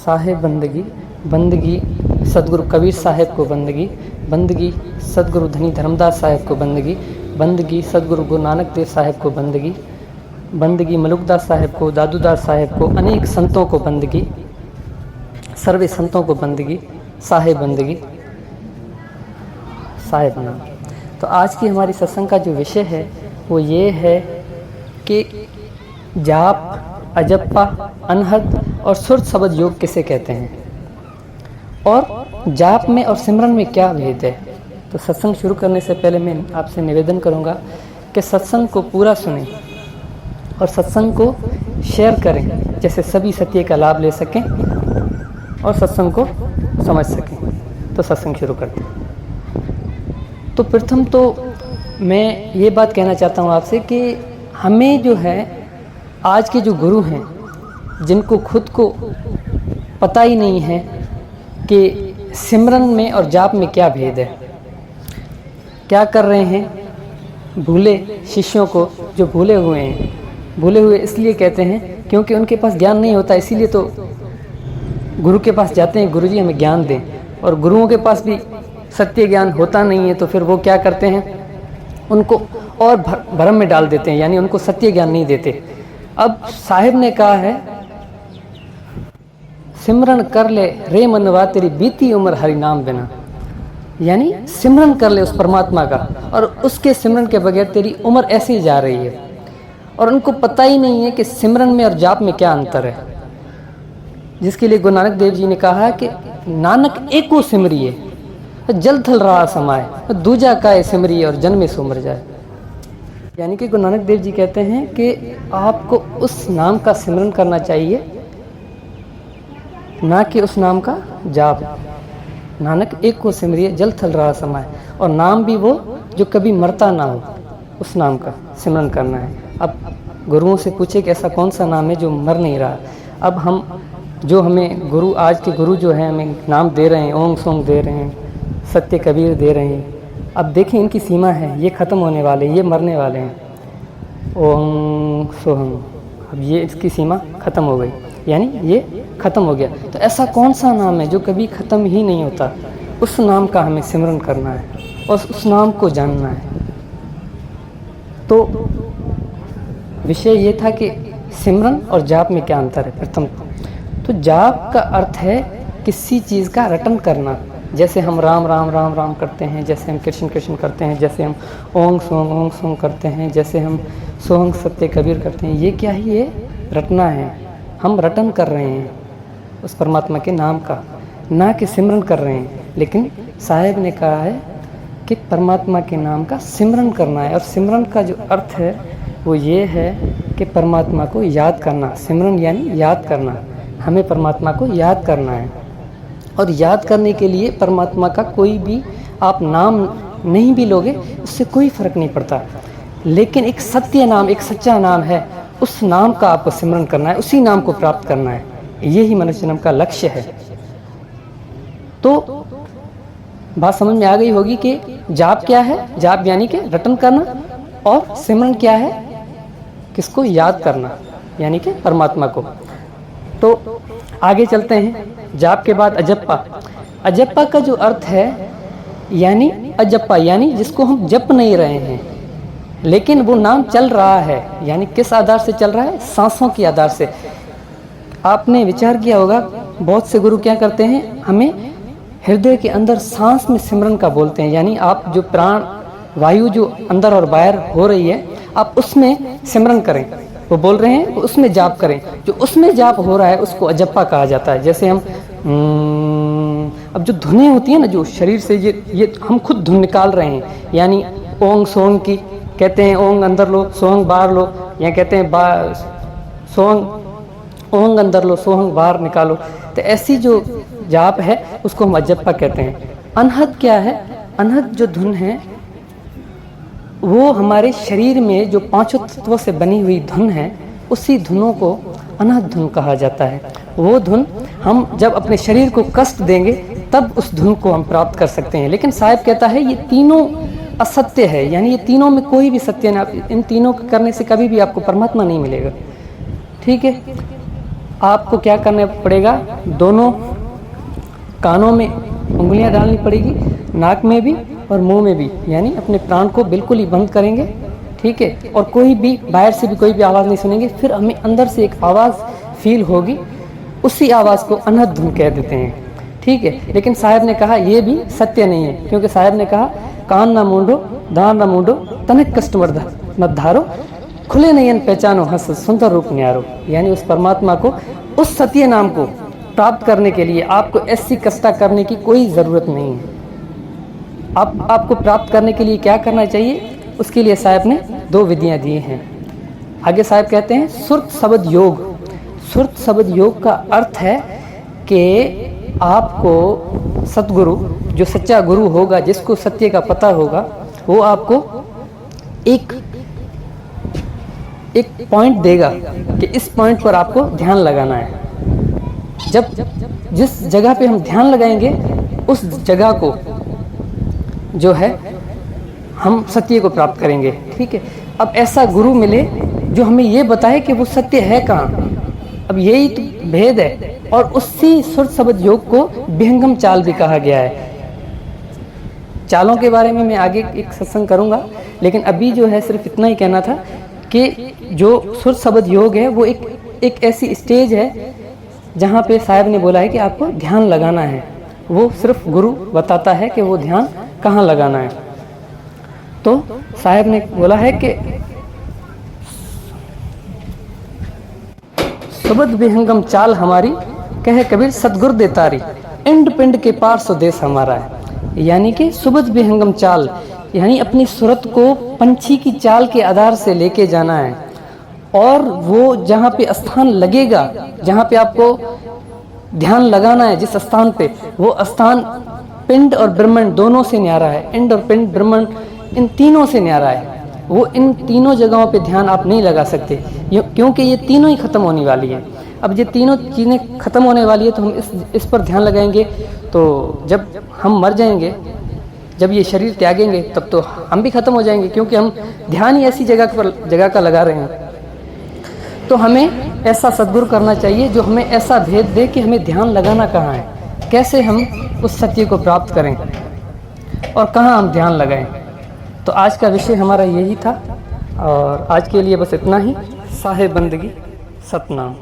साहेब बंदगी, बंदगी सदगुरु कबीर साहेब को बंदगी, बंदगी सदगुरु धनी धर्मदास साहेब को बंदगी, बंदगी सदगुरु गुरु नानक देव साहेब को बंदगी, बंदगी मलुकदास साहेब को, दादूदास साहेब को, अनेक संतों को बंदगी, सर्वे संतों को बंदगी, साहेब बंदगी, साहेब नाम। तो आज की हमारी सत्संग का जो विषय है वो ये है कि जाप, अजप्पा, अनहद और सुरत शब्द योग किसे कहते हैं और जाप में और सिमरन में क्या भेद है। तो सत्संग शुरू करने से पहले मैं आपसे निवेदन करूंगा कि सत्संग को पूरा सुनें और सत्संग को शेयर करें, जैसे सभी सत्य का लाभ ले सकें और सत्संग को समझ सकें। तो सत्संग शुरू करते हैं। तो प्रथम तो मैं ये बात कहना चाहता हूँ आपसे कि हमें जो है आज के जो गुरु हैं, जिनको खुद को पता ही नहीं है कि सिमरन में और जाप में क्या भेद है, क्या कर रहे हैं भूले शिष्यों को, जो भूले हुए हैं। भूले हुए इसलिए कहते हैं क्योंकि उनके पास ज्ञान नहीं होता, इसीलिए तो गुरु के पास जाते हैं, गुरु जी हमें ज्ञान दें। और गुरुओं के पास भी सत्य ज्ञान होता नहीं है, तो फिर वो क्या करते हैं, उनको और भ्रम में डाल देते हैं, यानी उनको सत्य ज्ञान नहीं देते। अब साहिब ने कहा है, सिमरन कर ले रे मनवा तेरी बीती उम्र हरि नाम बिना, यानी सिमरन कर ले उस परमात्मा का, और उसके सिमरन के बगैर तेरी उम्र ऐसे ही जा रही है। और उनको पता ही नहीं है कि सिमरन में और जाप में क्या अंतर है, जिसके लिए गुरु नानक देव जी ने कहा कि नानक एको सिमरिए जल थल रहा समाए, दूजा काय सिमरिए और जन्मे सो मर जाए। यानी कि गुरु नानक देव जी कहते हैं कि आपको उस नाम का सिमरन करना चाहिए, ना कि उस नाम का जाप। नानक एक को सिमरिए जल थल रहा समाए, और नाम भी वो जो कभी मरता ना हो, उस नाम का सिमरन करना है। अब गुरुओं से पूछे कि ऐसा कौन सा नाम है जो मर नहीं रहा। अब हम जो हमें गुरु, आज के गुरु जो हैं हमें नाम दे रहे हैं, ओम सोम दे रहे हैं, सत्य कबीर दे रहे हैं। अब देखिए इनकी सीमा है, ये ख़त्म होने वाले, ये मरने वाले हैं। ओम सोहम, अब ये इसकी सीमा ख़त्म हो गई, यानी ये ख़त्म हो गया। तो ऐसा कौन सा नाम है जो कभी ख़त्म ही नहीं होता, उस नाम का हमें सिमरन करना है और उस नाम को जानना है। तो विषय ये था कि सिमरन और जाप में क्या अंतर है। प्रथम तो जाप का अर्थ है किसी चीज़ का रटन करना, जैसे हम राम राम राम राम करते हैं, जैसे हम कृष्ण कृष्ण करते हैं, जैसे हम ओंग सोंग करते हैं, जैसे हम सोहंग सत्य कबीर करते हैं। ये क्या है, ये रटना है। हम रटन कर रहे हैं उस परमात्मा के नाम का, ना कि सिमरन कर रहे हैं। लेकिन साहिब ने कहा है कि परमात्मा के नाम का सिमरन करना है, और सिमरन का जो अर्थ है वो ये है कि परमात्मा को याद करना। सिमरन यानी याद करना, हमें परमात्मा को याद करना है। और याद करने के लिए परमात्मा का कोई भी आप नाम नहीं भी लोगे, उससे कोई फ़र्क नहीं पड़ता। लेकिन एक सत्य नाम, एक सच्चा नाम है, उस नाम का आपको सिमरन करना है, उसी नाम को प्राप्त करना है। यही मनुष्य जन्म का लक्ष्य है। तो बात समझ में आ गई होगी कि जाप क्या है। जाप यानी कि रटन करना, और सिमरन क्या है, किसको याद करना, यानी कि परमात्मा को। तो आगे चलते हैं। जाप के बाद अजप्पा। अजप्पा का जो अर्थ है, यानी अजप्पा यानी जिसको हम जप नहीं रहे हैं, लेकिन वो नाम चल रहा है। यानी किस आधार से चल रहा है, सांसों के आधार से। आपने विचार किया होगा, बहुत से गुरु क्या करते हैं, हमें हृदय के अंदर सांस में सिमरन का बोलते हैं। यानी आप जो प्राण वायु जो अंदर और बाहर हो रही है, आप उसमें सिमरन करें। वो बोल रहे हैं उसमें जाप करें। जो उसमें जाप हो रहा है उसको अजप्पा कहा जाता है। जैसे हम अब जो धुनें होती हैं ना, जो शरीर से ये हम खुद धुन निकाल रहे हैं, यानी ओंग सोंग की कहते हैं, ओंग अंदर लो सोंग बाहर लो, या कहते हैं सोंग ओंग अंदर लो सोंग बाहर निकालो। तो ऐसी जो जाप है उसको हम अजप्पा कहते हैं। अनहद क्या है, अनहद जो धुन है वो हमारे शरीर में जो पांचों तत्वों से बनी हुई धुन है, उसी धुनों को अनहद धुन कहा जाता है। वो धुन हम जब अपने शरीर को कष्ट देंगे तब उस धुन को हम प्राप्त कर सकते हैं। लेकिन साहिब कहता है ये तीनों असत्य है, यानी ये तीनों में कोई भी सत्य नहीं। इन तीनों को करने से कभी भी आपको परमात्मा नहीं मिलेगा। ठीक है। आपको क्या करना पड़ेगा, दोनों कानों में उंगलियां डालनी पड़ेगी, नाक में भी और मुंह में भी, यानी अपने प्राण को बिल्कुल ही बंद करेंगे, ठीक है। और कोई भी बाहर से भी कोई भी आवाज़ नहीं सुनेंगे। फिर हमें अंदर से एक आवाज़ फील होगी, उसी आवाज़ को अनहद धुन कह देते हैं, ठीक है। लेकिन साहब ने कहा ये भी सत्य नहीं है, क्योंकि साहब ने कहा कान ना मूंडो दान ना मूंडो तनिक कष्ट मत धारो, खुले नयन पहचानो हंस सुंदर रूप न्यारो। यानी उस परमात्मा को, उस सत्य नाम को प्राप्त करने के लिए आपको ऐसी कष्टा करने की कोई ज़रूरत नहीं है। आपको प्राप्त करने के लिए क्या करना चाहिए, उसके लिए साहब ने 2 विधियां दी हैं। आगे साहब कहते हैं सुरत शब्द योग। सुरत शब्द योग का अर्थ है कि आपको सतगुरु, जो सच्चा गुरु होगा, जिसको सत्य का पता होगा, वो आपको एक पॉइंट देगा कि इस पॉइंट पर आपको ध्यान लगाना है। जब जिस जगह पे हम ध्यान लगाएंगे, उस जगह को जो है हम सत्य को प्राप्त करेंगे, ठीक है। अब ऐसा गुरु मिले जो हमें ये बताए कि वो सत्य है कहाँ। अब यही तो भेद है। और उसी सुर शब्द योग को विहंगम चाल भी कहा गया है। चालों के बारे में मैं आगे एक सत्संग करूंगा, लेकिन अभी जो है सिर्फ इतना ही कहना था कि जो सुर शब्द योग है वो एक ऐसी स्टेज है जहाँ पे साहब ने बोला है कि आपको ध्यान लगाना है। वो सिर्फ गुरु बताता है कि वो ध्यान कहाँ लगाना है। तो साहब ने बोला है कि सुबद विहंगम चाल हमारी, कहे कबीर सतगुर दे तारी, इंड पिंड के पार स्वदेश हमारा है। यानी कि सुबद विहंगम चाल, यानी अपनी सूरत को पंछी की चाल के आधार से लेके जाना है। और वो जहाँ पे स्थान लगेगा, जहाँ पे आपको ध्यान लगाना है, जिस स्थान पे, वो स्थान पिंड और ब्रह्मांड दोनों से न्यारा है। इंड और पिंड, ब्रह्मांड, इन तीनों से न्यारा है। वो इन तीनों जगहों पे ध्यान आप नहीं लगा सकते, क्योंकि ये तीनों ही ख़त्म होने वाली है। अब ये तीनों चीज़ें ख़त्म होने वाली है, तो हम इस पर ध्यान लगाएंगे तो जब हम मर जाएंगे, जब ये शरीर त्यागेंगे, तब तो हम भी ख़त्म हो जाएंगे, क्योंकि हम ध्यान ही ऐसी जगह का लगा रहे हैं। तो हमें ऐसा सद्गुरु करना चाहिए जो हमें ऐसा भेद दे कि हमें ध्यान लगाना कहाँ है, कैसे हम उस सत्य को प्राप्त करें और कहाँ हम ध्यान लगाएं। तो आज का विषय हमारा यही था, और आज के लिए बस इतना ही। साहे बंदगी सतनाम।